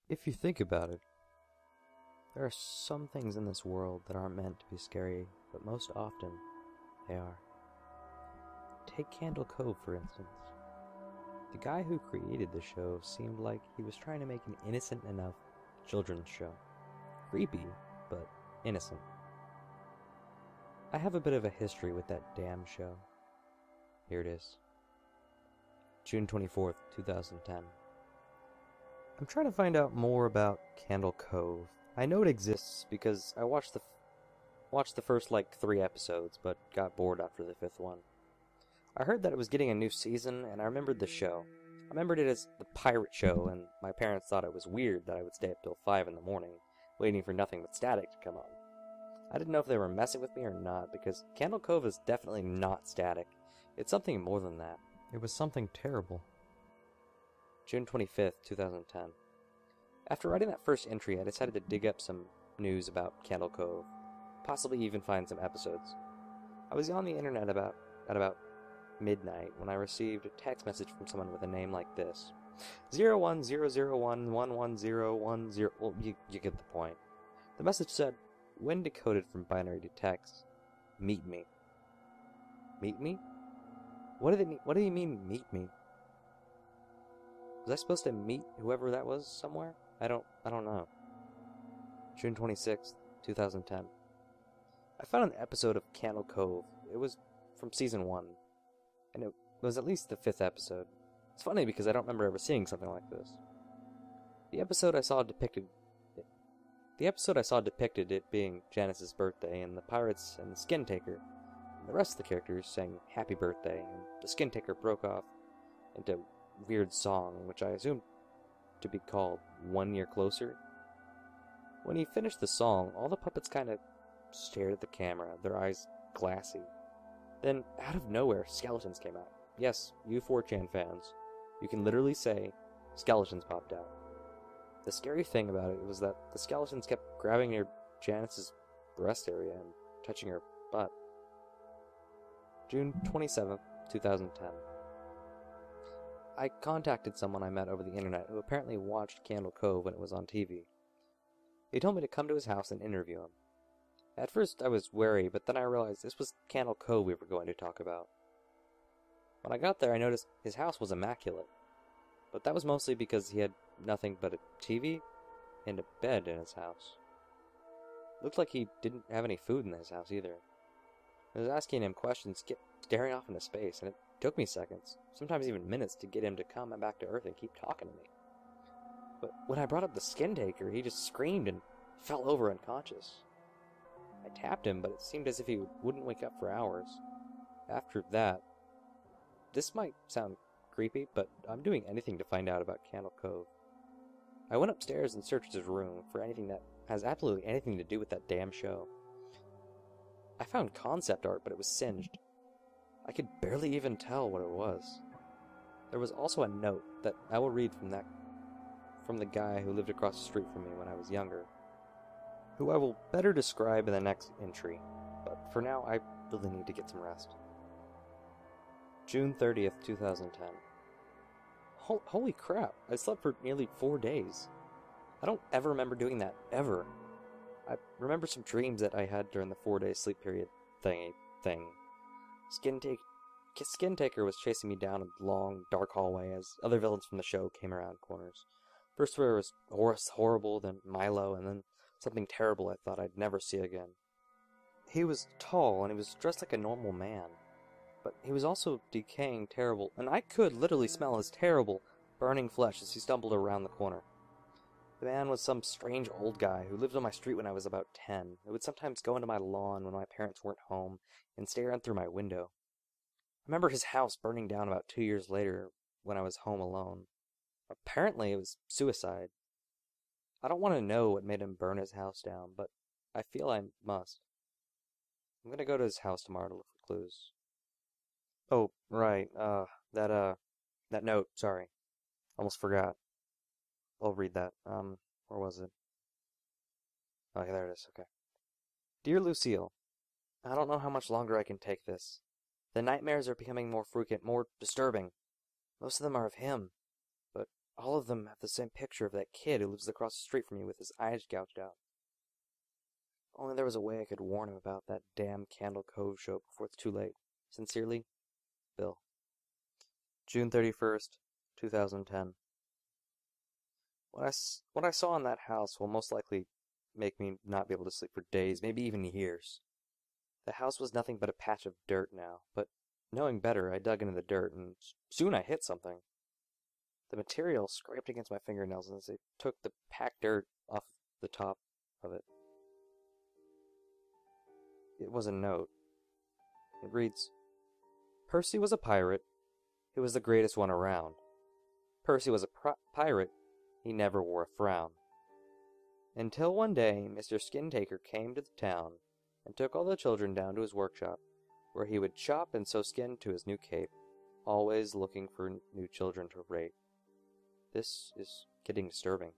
If you think about it, there are some things in this world that aren't meant to be scary, but most often, they are. Take Candle Cove, for instance. The guy who created the show seemed like he was trying to make an innocent enough children's show. Creepy, but innocent. I have a bit of a history with that damn show. Here it is. June 24th, 2010. I'm trying to find out more about Candle Cove. I know it exists because I watched the first 3 episodes, but got bored after the 5th one. I heard that it was getting a new season, and I remembered the show. I remembered it as the pirate show, and my parents thought it was weird that I would stay up till 5 in the morning, waiting for nothing but static to come on. I didn't know if they were messing with me or not, because Candle Cove is definitely not static. It's something more than that. It was something terrible. June 25th, 2010. After writing that first entry, I decided to dig up some news about Candle Cove. Possibly even find some episodes. I was on the internet at about midnight when I received a text message from someone with a name like this. 01001111010. Well, you get the point. The message said, when decoded from binary to text, meet me. Meet me? What do you mean, meet me? Was I supposed to meet whoever that was somewhere? I don't know. June 26th, 2010. I found an episode of Candle Cove. It was from season 1. And it was at least the 5th episode. It's funny because I don't remember ever seeing something like this. The episode I saw depicted it being Janice's birthday, and the pirates and the skin taker. And the rest of the characters sang happy birthday, and the skin taker broke off into a weird song, which I assumed to be called 1 Year Closer. When he finished the song, all the puppets kind of stared at the camera, their eyes glassy. Then, out of nowhere, skeletons came out. Yes, you 4chan fans. You can literally say, skeletons popped out. The scary thing about it was that the skeletons kept grabbing near Janice's breast area and touching her butt. June 27th, 2010. I contacted someone I met over the internet who apparently watched Candle Cove when it was on TV. He told me to come to his house and interview him. At first I was wary, but then I realized this was Candle Cove we were going to talk about. When I got there, I noticed his house was immaculate. But that was mostly because he had nothing but a TV and a bed in his house. Looked like he didn't have any food in his house either. I was asking him questions, kept staring off into space, and it took me seconds, sometimes even minutes, to get him to come back to Earth and keep talking to me. But when I brought up the skin taker, he just screamed and fell over unconscious. I tapped him, but it seemed as if he wouldn't wake up for hours. After that, this might sound creepy, but I'm doing anything to find out about Candle Cove. I went upstairs and searched his room for anything that has absolutely anything to do with that damn show. I found concept art, but it was singed. I could barely even tell what it was. There was also a note that I will read from the guy who lived across the street from me when I was younger, who I will better describe in the next entry, but for now I really need to get some rest. June 30th, 2010. Holy crap, I slept for nearly 4 days. I don't ever remember doing that, ever. I remember some dreams that I had during the 4-day sleep period thing. Skin Taker was chasing me down a long, dark hallway as other villains from the show came around corners. First there was Horace Horrible, then Milo, and then something terrible I thought I'd never see again. He was tall, and he was dressed like a normal man. But he was also decaying terrible, and I could literally smell his terrible, burning flesh as he stumbled around the corner. The man was some strange old guy who lived on my street when I was about 10. He would sometimes go into my lawn when my parents weren't home and stare in through my window. I remember his house burning down about 2 years later when I was home alone. Apparently it was suicide. I don't want to know what made him burn his house down, but I feel I must. I'm gonna go to his house tomorrow to look for clues. Oh, right, that note, sorry. Almost forgot. I'll read that. Where was it? Oh, yeah, there it is, okay. Dear Lucille, I don't know how much longer I can take this. The nightmares are becoming more frequent, more disturbing. Most of them are of him, but All of them have the same picture of that kid who lives across the street from me with his eyes gouged out. If only there was a way I could warn him about that damn Candle Cove show before it's too late. Sincerely, Bill. June 31st, 2010. What I saw in that house will most likely make me not be able to sleep for days, maybe even years. The house was nothing but a patch of dirt now, but knowing better, I dug into the dirt, and soon I hit something. The material scraped against my fingernails as they took the packed dirt off the top of it. It was a note. It reads, Percy was a pirate. He was the greatest one around. Percy was a pirate. He never wore a frown. Until one day, Mr. Skin-Taker came to the town and took all the children down to his workshop, where he would chop and sew skin to his new cape, always looking for new children to rape. This is getting disturbing.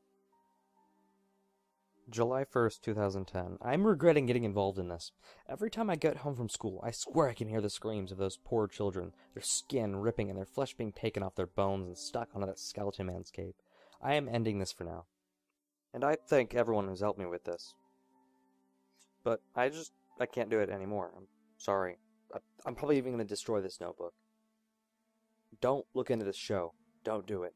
July 1st, 2010. I'm regretting getting involved in this. Every time I get home from school, I swear I can hear the screams of those poor children, their skin ripping and their flesh being taken off their bones and stuck onto that skeleton man's cape. I am ending this for now. And I thank everyone who's helped me with this. But I can't do it anymore. I'm sorry. I'm probably even going to destroy this notebook. Don't look into this show. Don't do it.